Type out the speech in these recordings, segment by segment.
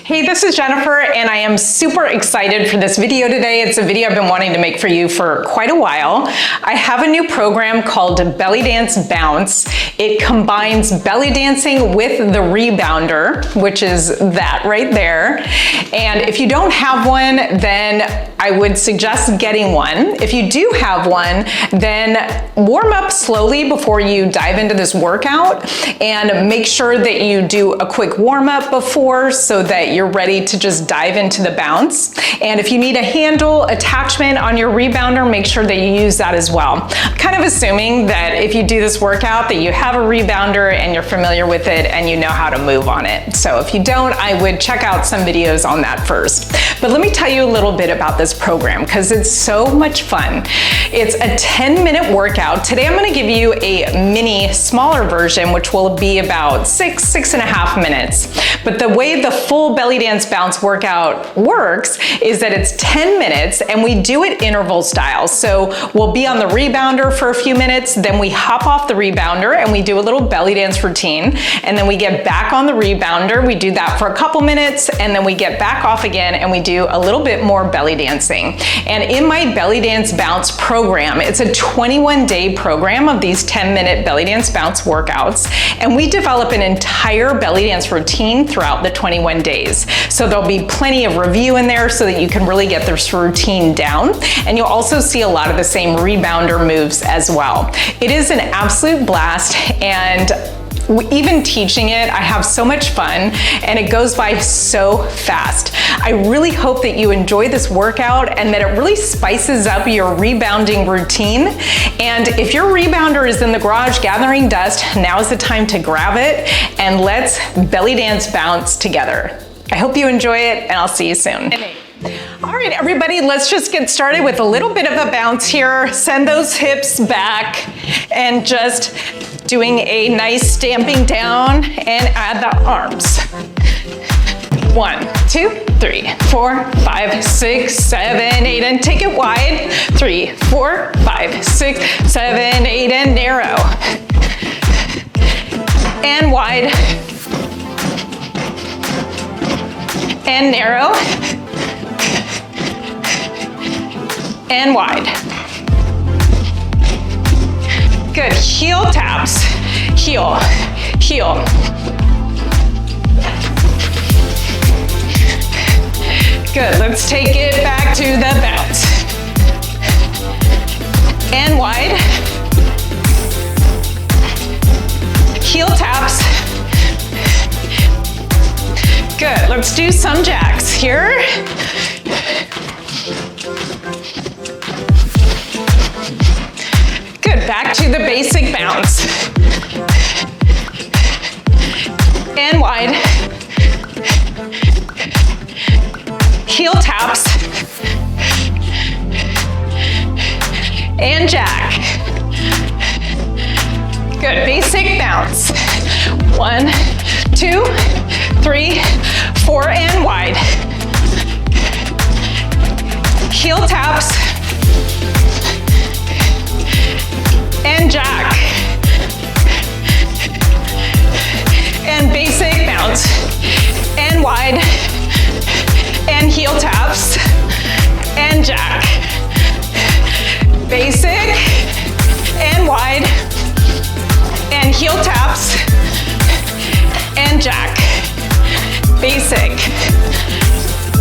Hey, this is Jennifer, and I am super excited for this video today. It's a video I've been wanting to make for you for quite a while. I have a new program called Belly Dance Bounce. It combines belly dancing with the rebounder, which is that right there. And if you don't have one, then I would suggest getting one. If you do have one, then warm up slowly before you dive into this workout, and make sure that you do a quick warm up before so that you're ready to just dive into the bounce. And if you need a handle attachment on your rebounder, make sure that you use that as well. I'm kind of assuming that if you do this workout that you have a rebounder and you're familiar with it and you know how to move on it. So if you don't, I would check out some videos on that first. But let me tell you a little bit about this program because it's so much fun. It's a 10-minute workout. Today I'm going to give you a mini, smaller version, which will be about 6.5 minutes. But the way the full belly dance bounce workout works is that it's 10 minutes and we do it interval style. So we'll be on the rebounder for a few minutes, then we hop off the rebounder and we do a little belly dance routine, and then we get back on the rebounder. We do that for a couple minutes and then we get back off again and we do a little bit more belly dancing. And in my belly dance bounce program, it's a 21-day program of these 10-minute belly dance bounce workouts, and we develop an entire belly dance routine throughout the 21 days. So there'll be plenty of review in there so that you can really get this routine down, and you'll also see a lot of the same rebounder moves as well. It is an absolute blast, and even teaching it, I have so much fun, and it goes by so fast. I really hope that you enjoy this workout and that it really spices up your rebounding routine. And if your rebounder is in the garage gathering dust, now is the time to grab it and let's belly dance bounce together. I hope you enjoy it, and I'll see you soon. All right, everybody, let's just get started with a little bit of a bounce here. Send those hips back and just doing a nice stamping down, and add the arms. 1, 2, 3, 4, 5, 6, 7, 8, and take it wide. 3, 4, 5, 6, 7, 8, and narrow. And wide. And narrow. And wide. Good, heel taps, heel, heel. Good, let's take it back to the bounce. And wide. Heel taps. Good, let's do some jacks here. Good, back to the basic bounce. And wide. Heel taps. And jack. Good, basic bounce. 1, 2, 3, 4, and wide. Heel taps. And jack. And basic bounce. And wide. And heel taps. And jack. Basic. And wide. And heel taps. And jack. Basic.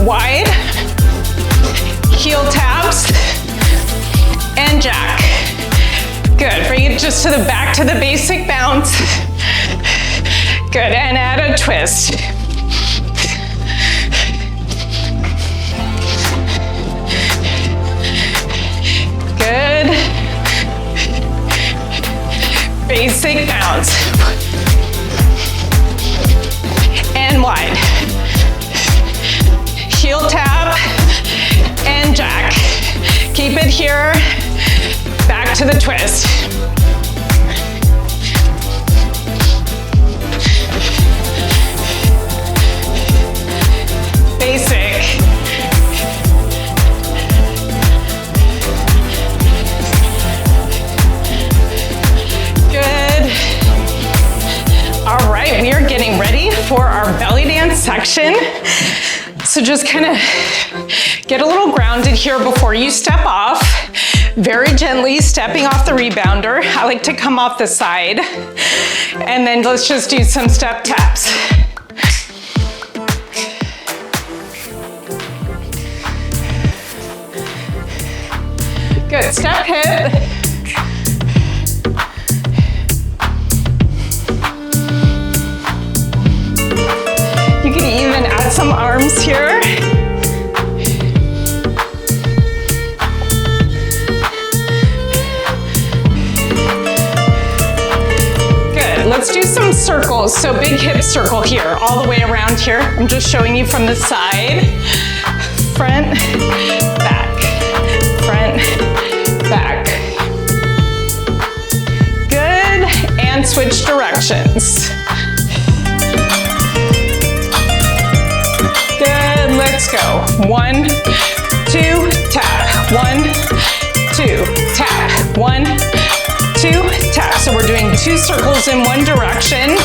Wide. Heel taps. And jack. Good, bring it just to the back to the basic bounce. Good, and add a twist. Good. Basic bounce. And wide. Heel tap and jack. Keep it here. Back to the twist. Basic. Good. All right, we are getting ready for our belly dance section. So just kind of get a little grounded here before you step off. Very gently stepping off the rebounder. I like to come off the side. And then let's just do some step taps. Good, step hip. You can even add some arms here. Good, let's do some circles. So big hip circle here, all the way around here. I'm just showing you from the side. Front, back, front, back. Good, and switch directions. Good, let's go. 1, 2, tap. 1, 2, tap. 1, 2, tap. So we're doing 2 circles in one direction.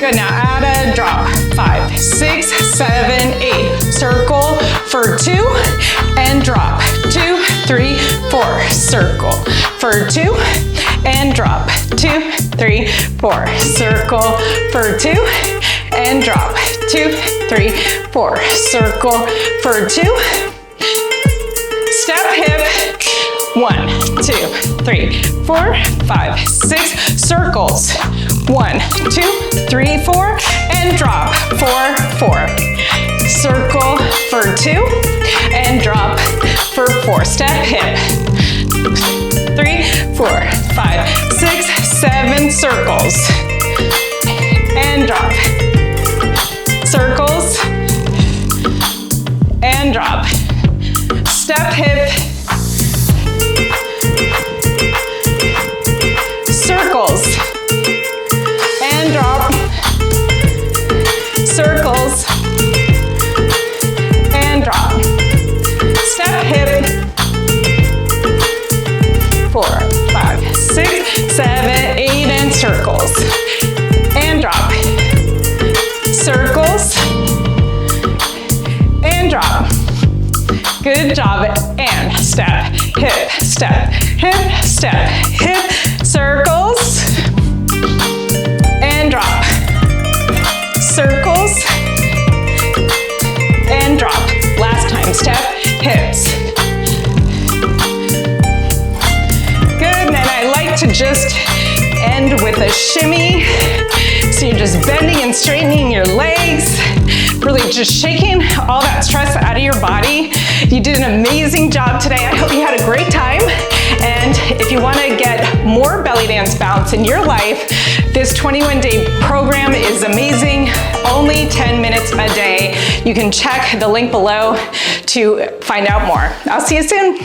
Good, now add a drop. 5, 6, 7, 8. Circle for 2 and drop. 2, 3, 4. Circle for 2 and drop. 2, 3, 4. Circle for 2 and drop. 2, 3, 4. Circle for 2. Step hip. 1, 2, 3, 4, 5, 6. Circles. 1, 2, 3, 4, and drop. 4, 4. Circle for 2 and drop for 4. Step hip. 3, 4, 5, 6, 7 circles. And drop. Circles. And drop. Step hip. Circles. And drop. Circles. And drop. Step hip. 4, 5, 6, 7, 8, and circles. And drop. Circles. And drop. Good job. And step, hip, step, hip, step, hip, circles. And drop. Circles. And drop. Last time, step, hips. To just end with a shimmy. So you're just bending and straightening your legs, really just shaking all that stress out of your body. You did an amazing job today. I hope you had a great time. And if you want to get more belly dance bounce in your life, this 21-day program is amazing. Only 10 minutes a day. You can check the link below to find out more. I'll see you soon.